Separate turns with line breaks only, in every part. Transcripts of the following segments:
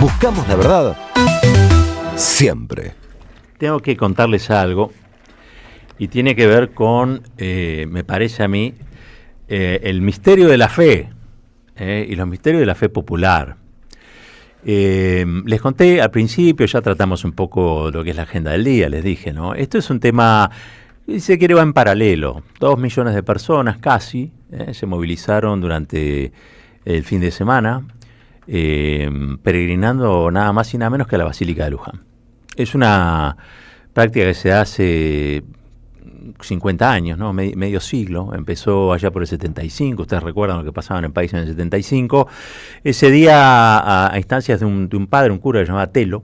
Buscamos la verdad siempre.
Tengo que contarles algo y tiene que ver con, me parece a mí, el misterio de la fe y los misterios de la fe popular. Les conté al principio, ya tratamos un poco lo que es la agenda del día, les dije, ¿no? Esto es un tema, si se quiere, va en paralelo. 2 millones de personas casi se movilizaron durante el fin de semana, peregrinando nada más y nada menos que a la Basílica de Luján. Es una práctica que se hace 50 años, ¿no? Medio siglo. Empezó allá por el 75. Ustedes recuerdan lo que pasaba en el país en el 75. Ese día, a instancias de un padre, un cura que se llamaba Telo,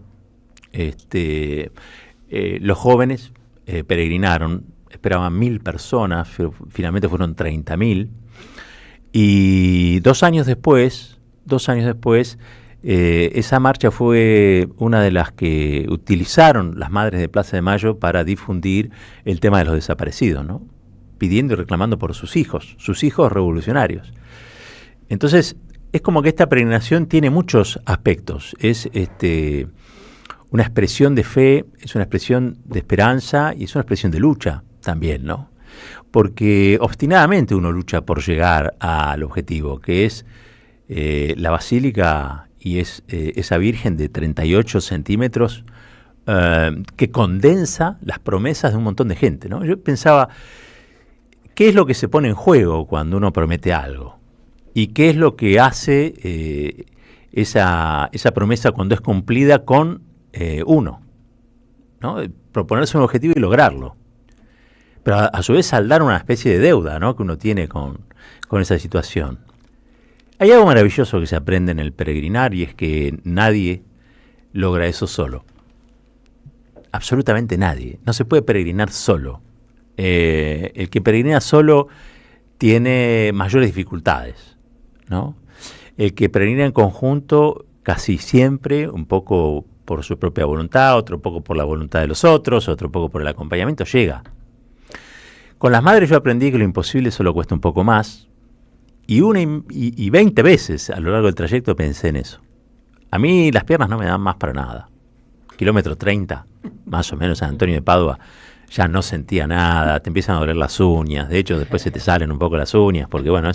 los jóvenes peregrinaron. Esperaban 1.000 personas, finalmente fueron 30.000. Y 2 años después, esa marcha fue una de las que utilizaron las madres de Plaza de Mayo para difundir el tema de los desaparecidos, ¿no? Pidiendo y reclamando por sus hijos revolucionarios. Entonces, es como que esta peregrinación tiene muchos aspectos. Es una expresión de fe, es una expresión de esperanza y es una expresión de lucha también, ¿no? Porque obstinadamente uno lucha por llegar al objetivo, que es la basílica, y es esa Virgen de 38 centímetros que condensa las promesas de un montón de gente, ¿no? Yo pensaba, ¿qué es lo que se pone en juego cuando uno promete algo? ¿Y qué es lo que hace esa promesa cuando es cumplida con uno, ¿no? Proponerse un objetivo y lograrlo. Pero a su vez saldar una especie de deuda, ¿no?, que uno tiene con esa situación. Hay algo maravilloso que se aprende en el peregrinar y es que nadie logra eso solo. Absolutamente nadie. No se puede peregrinar solo. El que peregrina solo tiene mayores dificultades, ¿no? El que peregrina en conjunto casi siempre, un poco por su propia voluntad, otro poco por la voluntad de los otros, otro poco por el acompañamiento, llega. Con las madres yo aprendí que lo imposible solo cuesta un poco más. Y 20 veces a lo largo del trayecto pensé en eso. A mí las piernas no me dan más para nada. Kilómetro 30, más o menos, San Antonio de Padua, ya no sentía nada, te empiezan a doler las uñas. De hecho, después se te salen un poco las uñas, porque bueno,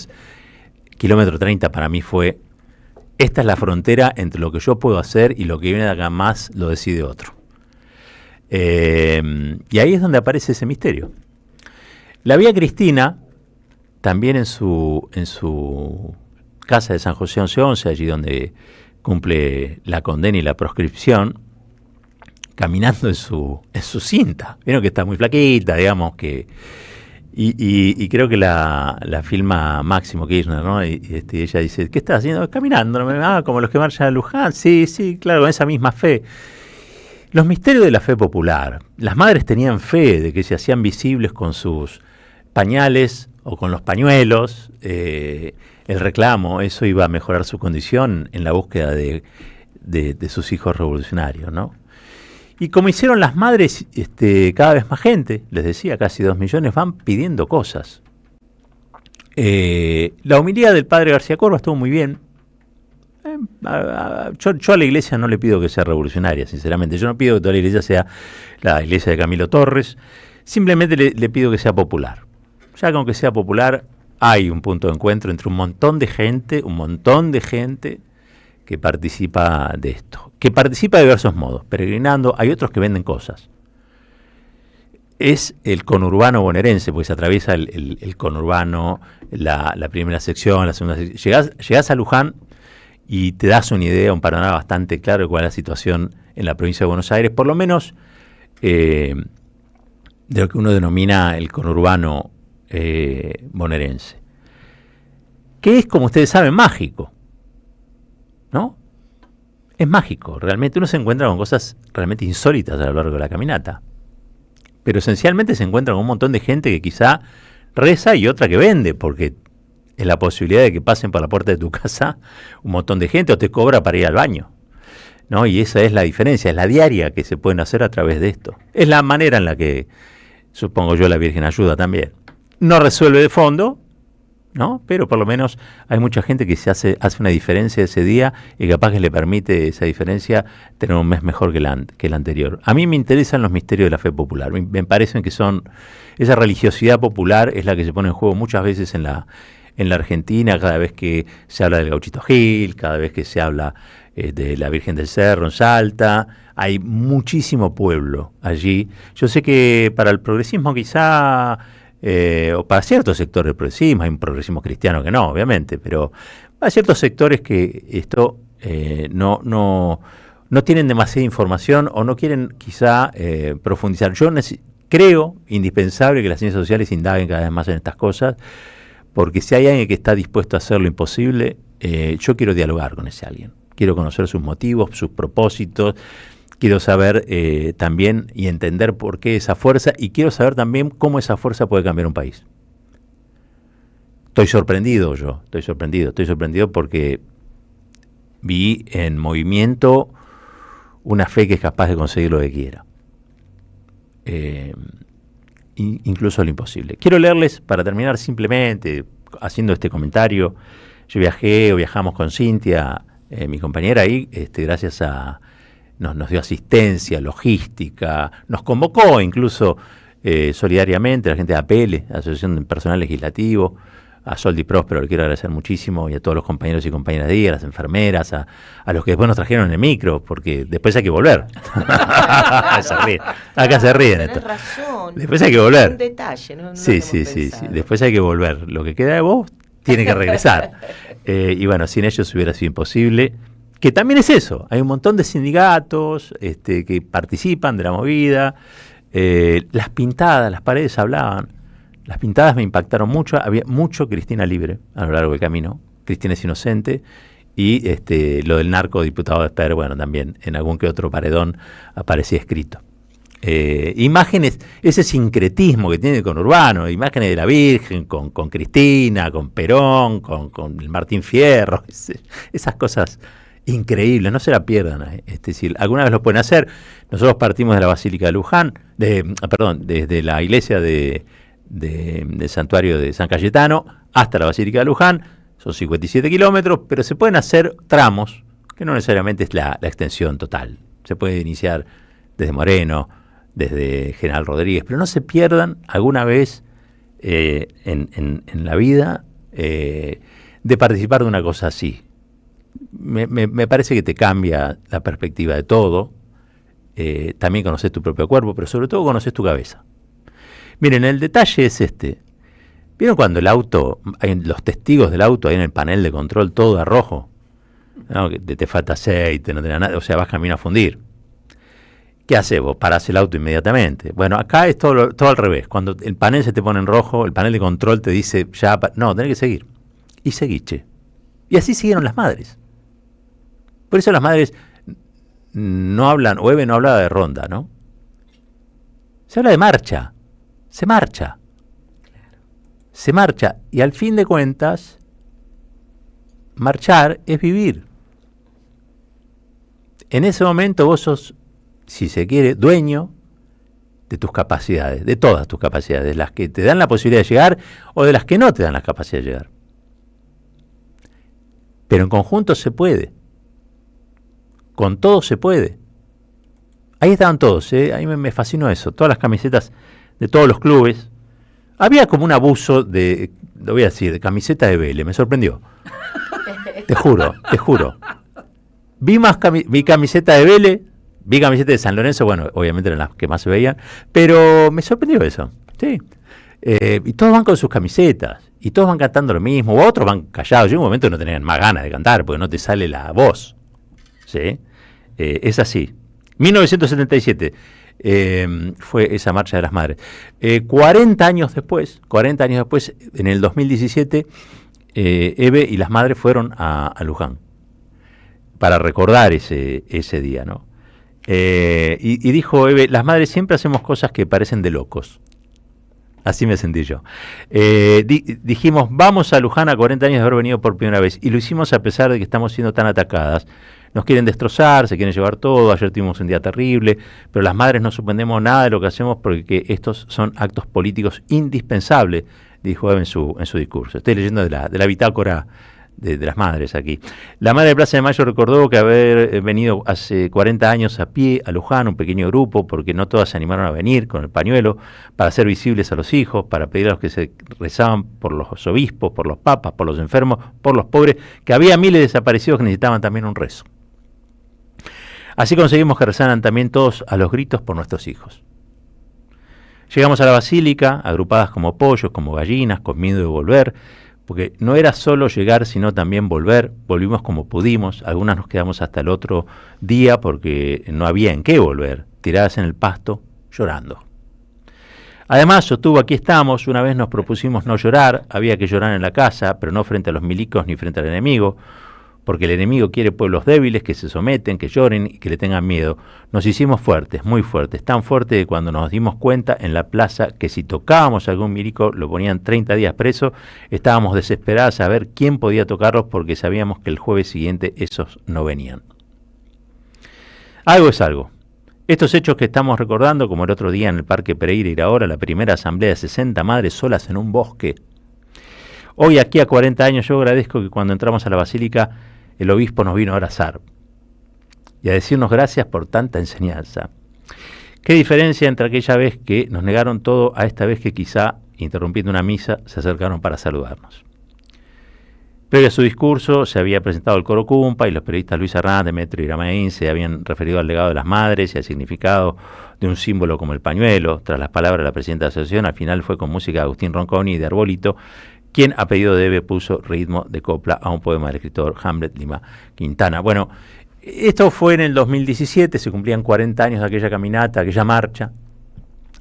kilómetro 30 para mí fue, esta es la frontera entre lo que yo puedo hacer y lo que viene de acá más lo decide otro. Y ahí es donde aparece ese misterio. La Vía Cristina, también en su casa de San José 1111, allí donde cumple la condena y la proscripción, caminando en su cinta. Vieron que está muy flaquita, digamos, y creo que la filma Máximo Kirchner, ¿no? Y ella dice, ¿qué estás haciendo? Caminando, como los que marchan a Luján. Sí, claro, con esa misma fe. Los misterios de la fe popular. Las madres tenían fe de que se hacían visibles con sus pañales o con los pañuelos, el reclamo, eso iba a mejorar su condición en la búsqueda de sus hijos revolucionarios, ¿no? Y como hicieron las madres, cada vez más gente, les decía, casi 2 millones, van pidiendo cosas. La homilía del padre García Corba estuvo muy bien. Yo a la iglesia no le pido que sea revolucionaria, sinceramente. Yo no pido que toda la iglesia sea la iglesia de Camilo Torres. Simplemente le pido que sea popular. Ya que aunque sea popular, hay un punto de encuentro entre un montón de gente que participa de esto, que participa de diversos modos, peregrinando. Hay otros que venden cosas. Es el conurbano bonaerense, pues se atraviesa el conurbano, la primera sección, la segunda sección. Llegás a Luján y te das una idea, un panorama bastante claro de cuál es la situación en la provincia de Buenos Aires, por lo menos de lo que uno denomina el conurbano bonaerense, que es, como ustedes saben, mágico, ¿no? Es mágico, realmente uno se encuentra con cosas realmente insólitas a lo largo de la caminata, pero esencialmente se encuentra con un montón de gente que quizá reza y otra que vende, porque es la posibilidad de que pasen por la puerta de tu casa un montón de gente o te cobra para ir al baño, ¿no? Y esa es la diferencia, es la diaria que se pueden hacer a través de esto. Es la manera en la que, supongo yo, la Virgen ayuda también. No resuelve de fondo, ¿no? Pero por lo menos hay mucha gente que hace una diferencia ese día y capaz que le permite esa diferencia tener un mes mejor que el anterior. A mí me interesan los misterios de la fe popular. Me parecen que esa religiosidad popular es la que se pone en juego muchas veces en la Argentina, cada vez que se habla del Gauchito Gil, cada vez que se habla de la Virgen del Cerro en Salta. Hay muchísimo pueblo allí. Yo sé que para el progresismo quizá, o para ciertos sectores del progresismo, hay un progresismo cristiano que no, obviamente, pero hay ciertos sectores que esto no tienen demasiada información o no quieren quizá profundizar. Yo creo indispensable que las ciencias sociales indaguen cada vez más en estas cosas, porque si hay alguien que está dispuesto a hacer lo imposible, yo quiero dialogar con ese alguien. Quiero conocer sus motivos, sus propósitos, quiero saber también y entender por qué esa fuerza, y quiero saber también cómo esa fuerza puede cambiar un país. Estoy sorprendido porque vi en movimiento una fe que es capaz de conseguir lo que quiera. Incluso lo imposible. Quiero leerles, para terminar simplemente haciendo este comentario. Yo viajamos con Cintia, mi compañera ahí, gracias a... Nos dio asistencia, logística, nos convocó incluso solidariamente a la gente de APL, Asociación de Personal Legislativo, a Soldi Próspero, le quiero agradecer muchísimo, y a todos los compañeros y compañeras de ella, a las enfermeras, a los que después nos trajeron en el micro, porque después hay que volver. Acá se ríen.
Tenés razón.
Después hay que volver.
Un detalle, ¿no?
Sí. Después hay que volver. Lo que queda de vos tiene que regresar. Y bueno, sin ellos hubiera sido imposible. Que también es eso. Hay un montón de sindicatos que participan de la movida. Las pintadas, las paredes hablaban. Las pintadas me impactaron mucho. Había mucho Cristina libre a lo largo del camino. Cristina es inocente. Y lo del narcodiputado de Esper, bueno, también en algún que otro paredón aparecía escrito. Imágenes, ese sincretismo que tiene con Urbano, imágenes de la Virgen, con Cristina, con Perón, con el Martín Fierro, esas cosas increíbles, no se la pierdan. Si alguna vez lo pueden hacer. Nosotros partimos de la Basílica de Luján, desde la iglesia del santuario de San Cayetano hasta la Basílica de Luján, son 57 kilómetros, pero se pueden hacer tramos, que no necesariamente es la extensión total. Se puede iniciar desde Moreno, desde General Rodríguez, pero no se pierdan alguna vez en la vida de participar de una cosa así. Me parece que te cambia la perspectiva de todo. También conoces tu propio cuerpo, pero sobre todo conoces tu cabeza. Miren, el detalle es este. ¿Vieron cuando el auto, los testigos del auto ahí en el panel de control, todo de rojo? ¿No? Que te falta aceite, no tenés nada, o sea, vas camino a fundir. ¿Qué haces vos? Parás el auto inmediatamente. Bueno, acá es todo al revés. Cuando el panel se te pone en rojo, el panel de control te dice, no, tenés que seguir. Y seguí, che. Y así siguieron las madres. Por eso las madres no hablan, o Eve no hablaba de ronda, ¿no? Se habla de marcha. Se marcha. Se marcha. Y al fin de cuentas, marchar es vivir. En ese momento vos sos, si se quiere, dueño de tus capacidades, de todas tus capacidades, de las que te dan la posibilidad de llegar o de las que no te dan la capacidad de llegar. Pero en conjunto se puede. Con todo se puede. Ahí estaban todos, a mí me fascinó eso, todas las camisetas de todos los clubes. Había como un abuso lo voy a decir, de camiseta de Vélez, me sorprendió. Te juro. Vi camiseta de Vélez, vi camiseta de San Lorenzo, bueno, obviamente eran las que más se veían, pero me sorprendió eso, sí. Y todos van con sus camisetas, y todos van cantando lo mismo, o otros van callados. Yo en un momento no tenían más ganas de cantar, porque no te sale la voz, ¿sí? Es así. 1977 fue esa marcha de las madres. 40 años después, en el 2017, Eve y las madres fueron a Luján para recordar ese día, ¿no? Y dijo Eve, las madres siempre hacemos cosas que parecen de locos. Así me sentí yo. Dijimos, vamos a Luján a 40 años de haber venido por primera vez, y lo hicimos a pesar de que estamos siendo tan atacadas. Nos quieren destrozar, se quieren llevar todo. Ayer tuvimos un día terrible, pero las madres no suspendemos nada de lo que hacemos, porque estos son actos políticos indispensables dijo Eve en su discurso. Estoy leyendo de la bitácora de las madres aquí. La madre de Plaza de Mayo recordó que haber venido hace 40 años a pie a Luján, un pequeño grupo, porque no todas se animaron a venir con el pañuelo, para hacer visibles a los hijos, para pedir a los que se rezaban por los obispos, por los papas, por los enfermos, por los pobres, que había miles de desaparecidos que necesitaban también un rezo. Así conseguimos que rezaran también todos a los gritos por nuestros hijos. Llegamos a la basílica, agrupadas como pollos, como gallinas, con miedo de volver, porque no era solo llegar, sino también volver. Volvimos como pudimos, algunas nos quedamos hasta el otro día porque no había en qué volver, tiradas en el pasto, llorando. Además, sostuvo, aquí estamos, una vez nos propusimos no llorar, había que llorar en la casa, pero no frente a los milicos ni frente al enemigo, porque el enemigo quiere pueblos débiles que se someten, que lloren y que le tengan miedo. Nos hicimos fuertes, muy fuertes, tan fuertes que cuando nos dimos cuenta en la plaza que si tocábamos a algún milico lo ponían 30 días preso, estábamos desesperadas a ver quién podía tocarlos porque sabíamos que el jueves siguiente esos no venían. Algo es algo. Estos hechos que estamos recordando, como el otro día en el Parque Pereira y ahora la primera asamblea de 60 madres solas en un bosque. Hoy aquí a 40 años yo agradezco que cuando entramos a la basílica el obispo nos vino a abrazar y a decirnos gracias por tanta enseñanza. Qué diferencia entre aquella vez que nos negaron todo a esta vez que quizá, interrumpiendo una misa, se acercaron para saludarnos. Previo a su discurso se había presentado el coro Cumpa y los periodistas Luis Hernández, Demetrio Iramaín se habían referido al legado de las madres y al significado de un símbolo como el pañuelo. Tras las palabras de la presidenta de la asociación, al final fue con música de Agustín Ronconi y de Arbolito, quien a pedido de Eve puso ritmo de copla a un poema del escritor Hamlet Lima Quintana. Bueno, esto fue en el 2017, se cumplían 40 años de aquella caminata, aquella marcha,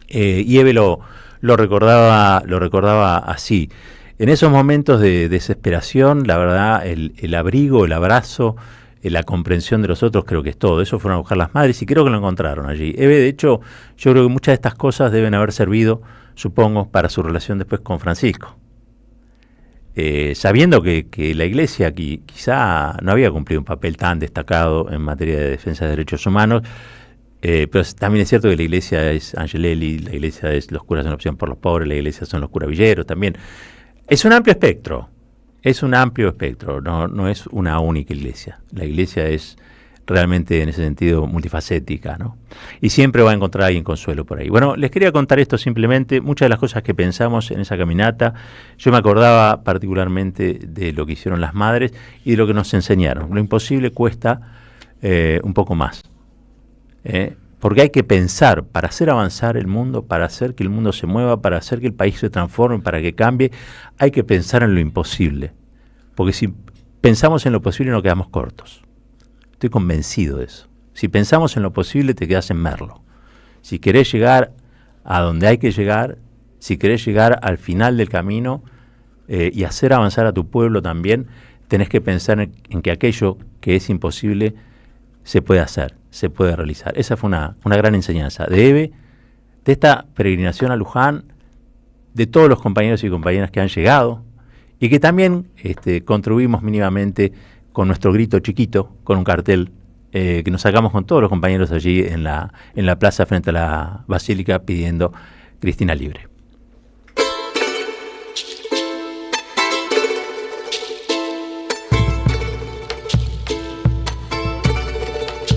y Eve lo recordaba así. En esos momentos de desesperación, la verdad, el abrigo, el abrazo, la comprensión de los otros, creo que es todo. Eso fueron a buscar las madres y creo que lo encontraron allí. Eve, de hecho, yo creo que muchas de estas cosas deben haber servido, supongo, para su relación después con Francisco. Sabiendo que la Iglesia quizá no había cumplido un papel tan destacado en materia de defensa de derechos humanos, pero también es cierto que la Iglesia es Angelelli, la Iglesia es los curas en opción por los pobres, la Iglesia son los curavilleros también. Es un amplio espectro, no es una única Iglesia. La Iglesia es realmente en ese sentido multifacética, ¿no? Y siempre va a encontrar a alguien consuelo por ahí. Bueno, les quería contar esto simplemente, muchas de las cosas que pensamos en esa caminata, yo me acordaba particularmente de lo que hicieron las madres y de lo que nos enseñaron. Lo imposible cuesta un poco más, porque hay que pensar para hacer avanzar el mundo, para hacer que el mundo se mueva, para hacer que el país se transforme, para que cambie, hay que pensar en lo imposible, porque si pensamos en lo posible no quedamos cortos. Estoy convencido de eso. Si pensamos en lo posible, te quedas en Merlo. Si querés llegar a donde hay que llegar, si querés llegar al final del camino y hacer avanzar a tu pueblo también, tenés que pensar en que aquello que es imposible se puede hacer, se puede realizar. Esa fue una gran enseñanza de Eve, de esta peregrinación a Luján, de todos los compañeros y compañeras que han llegado y que también contribuimos mínimamente con nuestro grito chiquito, con un cartel que nos sacamos con todos los compañeros allí en la plaza frente a la basílica pidiendo Cristina libre.